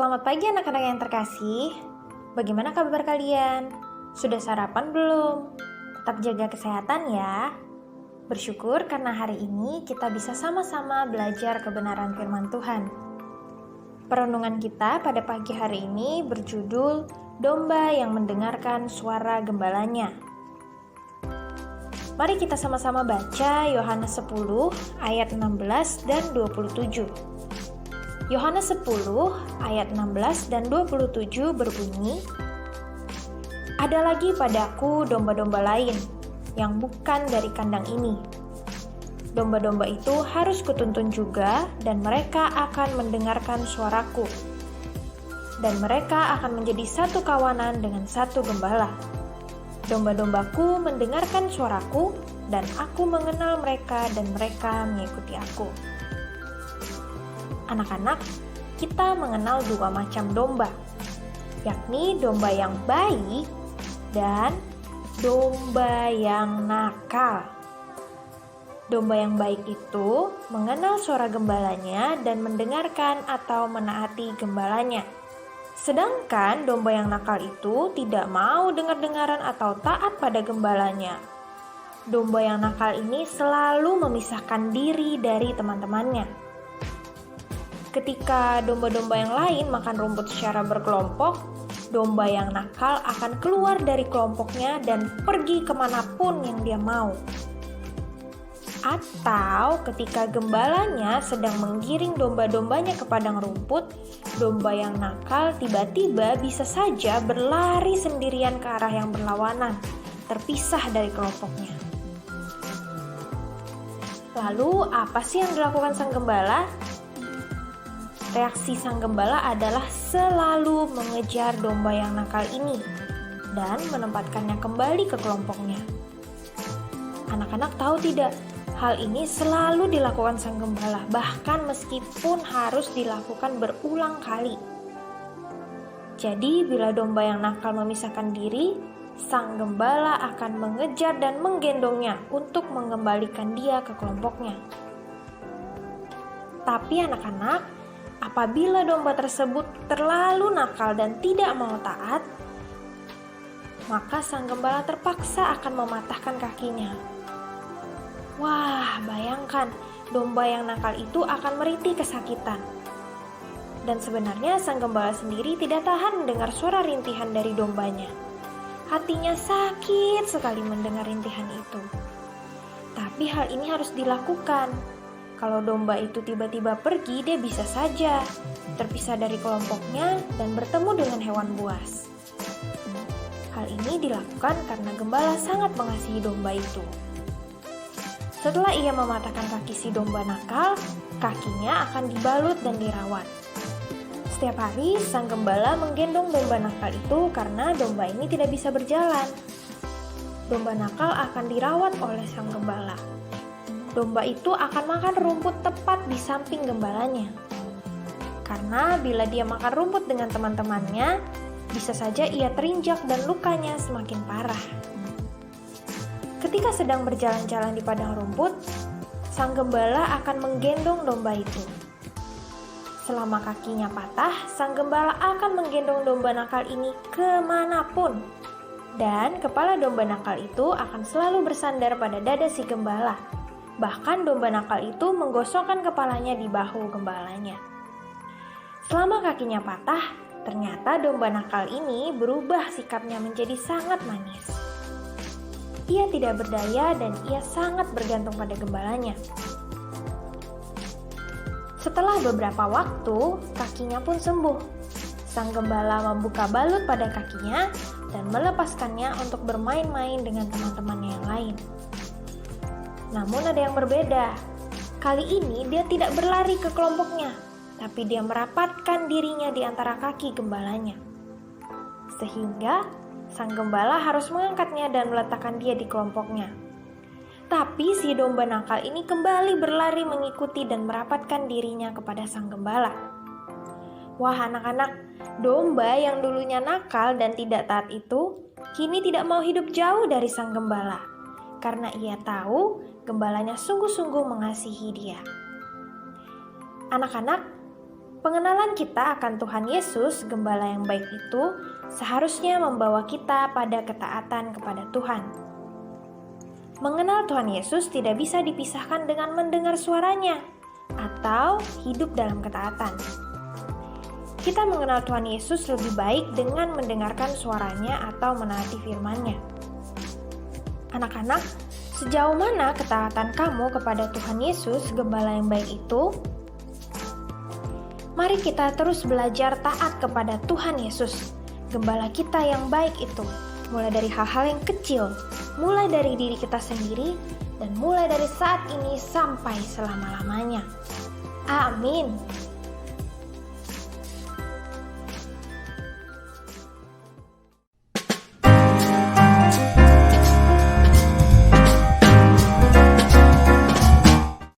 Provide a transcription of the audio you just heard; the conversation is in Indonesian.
Selamat pagi anak-anak yang terkasih. Bagaimana kabar kalian? Sudah sarapan belum? Tetap jaga kesehatan ya. Bersyukur karena hari ini kita bisa sama-sama belajar kebenaran firman Tuhan. Perenungan kita pada pagi hari ini berjudul Domba yang mendengarkan suara gembalanya. Mari kita sama-sama baca Yohanes 10 ayat 16 dan 27. Yohanes 10 ayat 16 dan 27 berbunyi, "Ada lagi padaku domba-domba lain yang bukan dari kandang ini. Domba-domba itu harus kutuntun juga dan mereka akan mendengarkan suaraku. Dan mereka akan menjadi satu kawanan dengan satu gembala. Domba-dombaku mendengarkan suaraku dan aku mengenal mereka dan mereka mengikuti aku." Anak-anak, kita mengenal dua macam domba, yakni domba yang baik dan domba yang nakal. Domba yang baik itu mengenal suara gembalanya dan mendengarkan atau menaati gembalanya. Sedangkan domba yang nakal itu tidak mau dengar-dengaran atau taat pada gembalanya. Domba yang nakal ini selalu memisahkan diri dari teman-temannya. Ketika domba-domba yang lain makan rumput secara berkelompok, domba yang nakal akan keluar dari kelompoknya dan pergi kemanapun yang dia mau. Atau ketika gembalanya sedang menggiring domba-dombanya ke padang rumput, domba yang nakal tiba-tiba bisa saja berlari sendirian ke arah yang berlawanan, terpisah dari kelompoknya. Lalu apa sih yang dilakukan sang gembala? Reaksi sang gembala adalah selalu mengejar domba yang nakal ini dan menempatkannya kembali ke kelompoknya. Anak-anak tahu tidak, hal ini selalu dilakukan sang gembala, bahkan meskipun harus dilakukan berulang kali. Jadi, bila domba yang nakal memisahkan diri, sang gembala akan mengejar dan menggendongnya untuk mengembalikan dia ke kelompoknya. Tapi anak-anak, apabila domba tersebut terlalu nakal dan tidak mau taat, maka sang gembala terpaksa akan mematahkan kakinya. Wah, bayangkan, domba yang nakal itu akan merintih kesakitan. Dan sebenarnya sang gembala sendiri tidak tahan mendengar suara rintihan dari dombanya. Hatinya sakit sekali mendengar rintihan itu. Tapi hal ini harus dilakukan. Kalau domba itu tiba-tiba pergi, dia bisa saja terpisah dari kelompoknya dan bertemu dengan hewan buas. Hal ini dilakukan karena gembala sangat mengasihi domba itu. Setelah ia mematahkan kaki si domba nakal, kakinya akan dibalut dan dirawat. Setiap hari, sang gembala menggendong domba nakal itu karena domba ini tidak bisa berjalan. Domba nakal akan dirawat oleh sang gembala. Domba itu akan makan rumput tepat di samping gembalanya. Karena bila dia makan rumput dengan teman-temannya, bisa saja ia terinjak dan lukanya semakin parah. Ketika sedang berjalan-jalan di padang rumput, sang gembala akan menggendong domba itu. Selama kakinya patah, sang gembala akan menggendong domba nakal ini kemanapun. Dan kepala domba nakal itu akan selalu bersandar pada dada si gembala. Bahkan domba nakal itu menggosokkan kepalanya di bahu gembalanya. Selama kakinya patah, ternyata domba nakal ini berubah sikapnya menjadi sangat manis. Ia tidak berdaya dan ia sangat bergantung pada gembalanya. Setelah beberapa waktu, kakinya pun sembuh. Sang gembala membuka balut pada kakinya dan melepaskannya untuk bermain-main dengan teman-temannya yang lain. Namun ada yang berbeda. Kali ini dia tidak berlari ke kelompoknya, tapi dia merapatkan dirinya di antara kaki gembalanya. Sehingga sang gembala harus mengangkatnya dan meletakkan dia di kelompoknya. Tapi si domba nakal ini kembali berlari mengikuti dan merapatkan dirinya kepada sang gembala. Wah anak-anak, domba yang dulunya nakal dan tidak taat itu, kini tidak mau hidup jauh dari sang gembala. Karena ia tahu gembalanya sungguh-sungguh mengasihi dia. Anak-anak, Pengenalan kita akan Tuhan Yesus, Gembala yang baik itu, seharusnya membawa kita pada ketaatan kepada Tuhan. Mengenal Tuhan Yesus tidak bisa dipisahkan dengan mendengar suaranya atau hidup dalam ketaatan. Kita mengenal Tuhan Yesus lebih baik dengan mendengarkan suaranya atau menaati firman-Nya. Anak-anak, sejauh mana ketaatan kamu kepada Tuhan Yesus, Gembala yang baik itu? Mari kita terus belajar taat kepada Tuhan Yesus, Gembala kita yang baik itu, mulai dari hal-hal yang kecil, mulai dari diri kita sendiri, dan mulai dari saat ini sampai selama-lamanya. Amin.